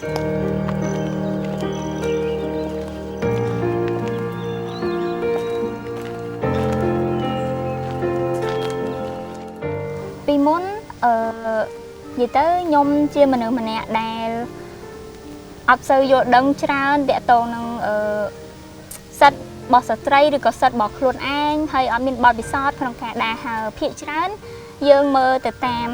ពីមុននិយាយទៅខ្ញុំជាមនុស្សម្នាក់ដែលអត់សូវយល់ដឹងច្រើនទាក់ទងនឹងសិទ្ធិរបស់ស្ត្រីឬក៏សិទ្ធិរបស់ខ្លួនឯងហើយអត់មានបទពិសោធន៍ក្នុងការដើរហើរភាគច្រើនយើងមើលទៅតាម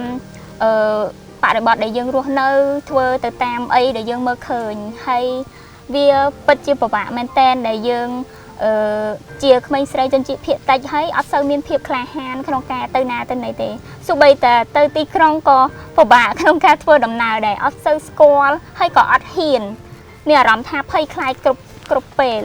បរិបទដែលយើងរស់នៅធ្វើទៅតាមអីដែលយើងមើលឃើញហើយវាពិតជាពិបាកមែនតើដែលយើងជាក្មេងស្រីជនជាតិភាគតិចហើយអត់សូវមានភាពក្លាហានក្នុងការទៅណាទៅណីទេសូម្បីតែទៅទីក្រុងក៏ពិបាកក្នុងការធ្វើដំណើរដែរអត់សូវស្គាល់ហើយក៏អត់ហ៊ានមានអារម្មណ៍ថាភ័យខ្លាចគ្រប់ពេល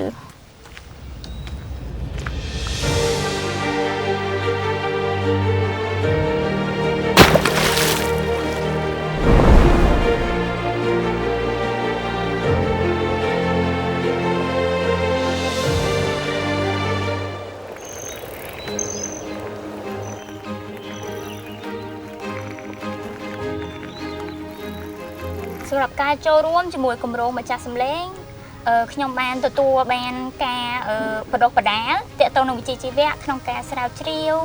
សម្រាប់ការចូលរួមជាមួយគម្រោងម្ចាស់សម្លេងខ្ញុំបានទទួលបានការបដិបដាលតាក់ទងនឹងវិជ្ជាជីវៈក្នុងការស្រាវជ្រាវ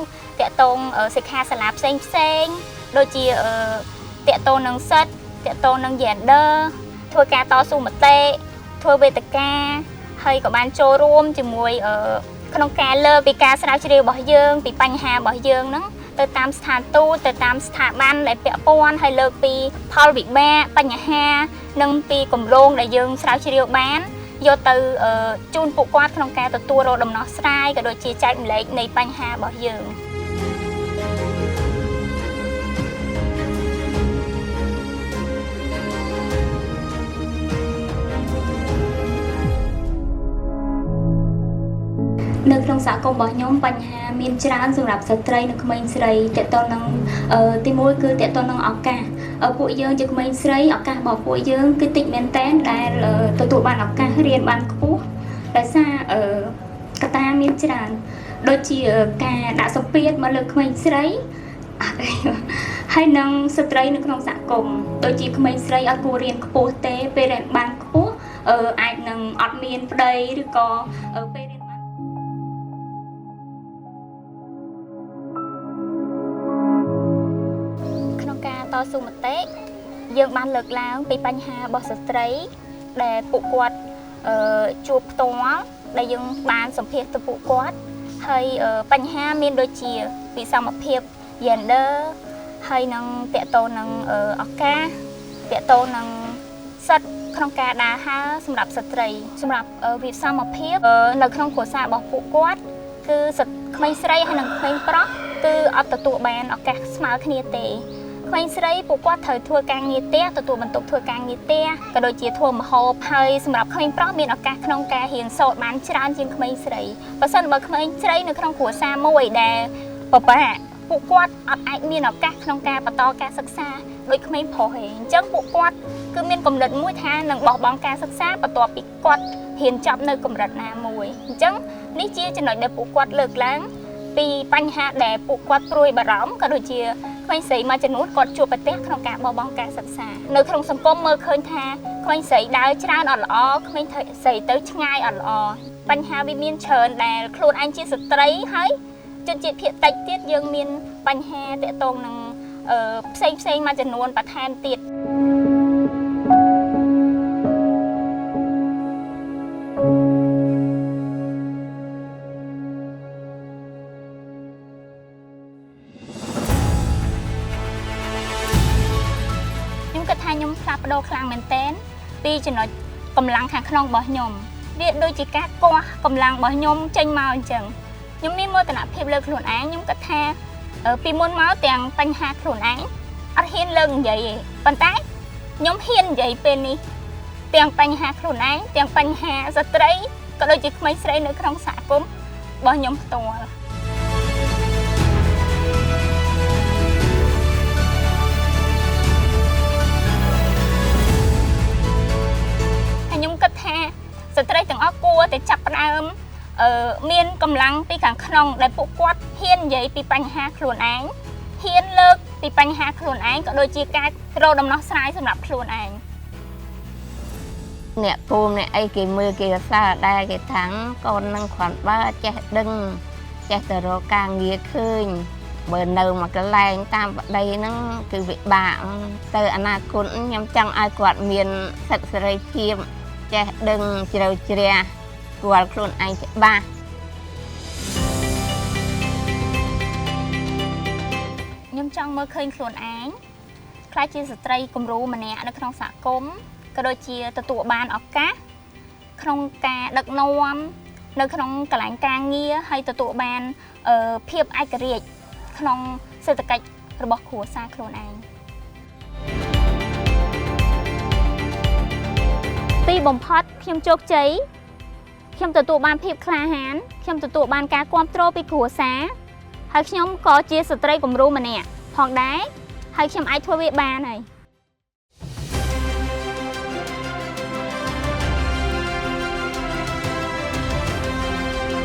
តាក់ទងសិក្ខាសាលាផ្សេងដូចជាតាក់ទងនឹងសិទ្ធិតាក់ទងនឹង gender ធ្វើការតស៊ូមតិធ្វើវេទិកាហើយក៏បានចូលរួមជាមួយក្នុងការលើកពីការស្រាវជ្រាវរបស់យើងពីបញ្ហារបស់យើងហ្នឹងទៅតាមស្ថានទូតទៅតាមស្ថាប័នដែលពាក់ព័ន្ធហើយលើកពីផលវិបាកបញ្ហានិងពីគម្រោងដែលយើងស្រាវជ្រាវបានយកទៅជូនពួកគាត់ក្នុងការទទួលរកដំណោះស្រាយក៏ដូចជាចែកម្លែកនៃបញ្ហារបស់យើងនៅក្នុងសហគមន៍របស់ខ្ញុំបញ្ហាមានច្រើនសម្រាប់ស្ត្រីនិងក្មេងស្រីទាក់ទងនឹងទីមួយគឺទាក់ទងនឹងឱកាសពួកយើងជាក្មេងស្រីឱកាសរបស់ពួកយើងគឺតិចមែនតើដែលទទួលបានឱកាសរៀនបានខ្ពស់ដោយសារកត្តាមានច្រើនដូចជាការដាក់សម្ពាធមកលើក្មេងស្រីហើយនិងស្ត្រីនៅក្នុងសហគមន៍ដូចជាក្មេងស្រីអត់គួររៀនខ្ពស់ទេពេលរៀនបានខ្ពស់អាចនឹងអត់មានប្តីឬក៏ពេលតស៊ូមតិយើងបានលើកឡើងពីបញ្ហារបស់ស្ត្រីដែលពួកគាត់ជួបផ្ទាល់ដែលយើងបានសម្ភាសទៅពួកគាត់ហើយបញ្ហាមានដូចជាវិសមភាព gender ហើយនឹងតកតងនឹងឱកាសតកតងនឹងសិទ្ធិក្នុងការដើរហើរសម្រាប់ស្ត្រីសម្រាប់វិសមភាពនៅក្នុងគ្រួសាររបស់ពួកគាត់គឺក្មេងស្រីហើយនិងក្មេងប្រុសគឺអត់ទទួលបានឱកាសស្មើគ្នាទេក្មេងស្រីពួកគាត់ត្រូវធ្វើការងារផ្ទះទទួលបន្ទុកធ្វើការងារផ្ទះក៏ដូចជាធ្វើម្ហូបហើយសម្រាប់ក្មេងប្រុសមានឱកាសក្នុងការរៀនសូត្របានច្រើនជាងក្មេងស្រីបើសិនបើក្មេងស្រីនៅក្នុងគ្រួសារមួយដែលពិបាកពួកគាត់អត់អាចមានឱកាសក្នុងការបន្តការសិក្សាដោយក្មេងប្រុសទេអញ្ចឹងពួកគាត់គឺមានគំនិតមួយថានឹងបោះបង់ការសិក្សាបន្ទាប់ពីគាត់រៀនចប់នៅកម្រិតណាមួយអញ្ចឹងនេះជាចំណុចដែលពួកគាត់លើកឡើងពីបញ្ហាដែលពួកគាត់ព្រួយបារម្ភក៏ដូចជាក្មេងស្រីមួយចំនួនគាត់ជួបប្រទះក្នុងការបោះបង់ការសិក្សានៅក្នុងសង្គមមើលឃើញថាក្មេងស្រីដើរច្រើនអត់ល្អក្មេងស្រីទៅឆ្ងាយអត់ល្អបញ្ហាវាមានច្រើនដែលខ្លួនឯងជាស្ត្រីហើយជនជាតិភាគតិចទៀតយើងមានបញ្ហាតាក់ទងនឹងផ្សេងមួយចំនួនបន្ថែមទៀតខ្ញុំផ្លាស់ប្ដូរខ្លាំងមែនទែនពីចំណុចកម្លាំងខាងក្នុងរបស់ខ្ញុំវាដូចជាការកោះកម្លាំងរបស់ខ្ញុំចេញមកអញ្ចឹងខ្ញុំមានមោទនភាពលើខ្លួនឯងខ្ញុំគិតថាពីមុនមកទាំងបញ្ហាខ្លួនឯងអត់ហ៊ានលើកនិយាយទេប៉ុន្តែខ្ញុំហ៊ាននិយាយពេលនេះទាំងបញ្ហាខ្លួនឯងទាំងបញ្ហាស្ត្រីក៏ដូចជាក្មេងស្រីនៅក្នុងសហគមន៍របស់ខ្ញុំផ្ទាល់ខ្ញុំគិតថាស្ត្រីទាំងអស់គួរតែចាប់ផ្ដើមមានកម្លាំងពីខាងក្នុងដែលពួកគាត់ហ៊ាននិយាយពីបញ្ហាខ្លួនឯងហ៊ានលើកពីបញ្ហាខ្លួនឯងក៏ដូចជាការរកដំណោះស្រាយសម្រាប់ខ្លួនឯង nè cô nè ai kì mưa kì xa đây kì thắng con nâng khoản ba che đừng che tờ rô càng nghĩa khơi bờ nâu mà cái lành tam vào đây nó cứ bị bạn từ anh cũng nhắm chẳng ai quạt miền thật sự phim che đừng chiều chiều quạt luôn anh ba nhắm chẳng mơ khơi luôn anh khai chia sợi cùng rú mà nè nó không xả cốm cái đôi chia từ tụ bàn ở cá không cá đực nôm nơi không cả lạnh ca nghe hay từ tụ bàn phiệp ai cả riệt không xây dựng cách rồi bỏ khổ xa luôn anh ti bồng phật khiêm chốt cháy khiêm từ tụ bàn phiệp kha hán khiêm từ tụ bàn cá quam trô bị khổ xá hay khiêm có chia sợi cùng rú mà nè hoặc đá hay khiêm ai thua với ba này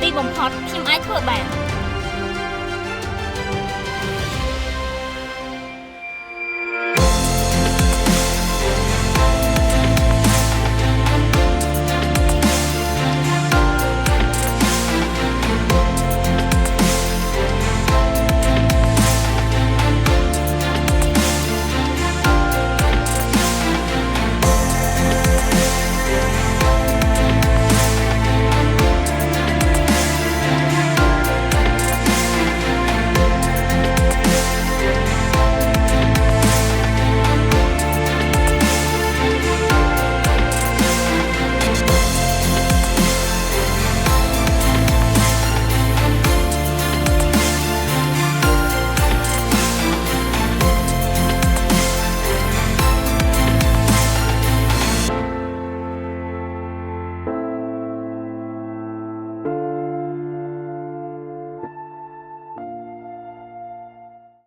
ti bồng phật khiêm ai thua bạn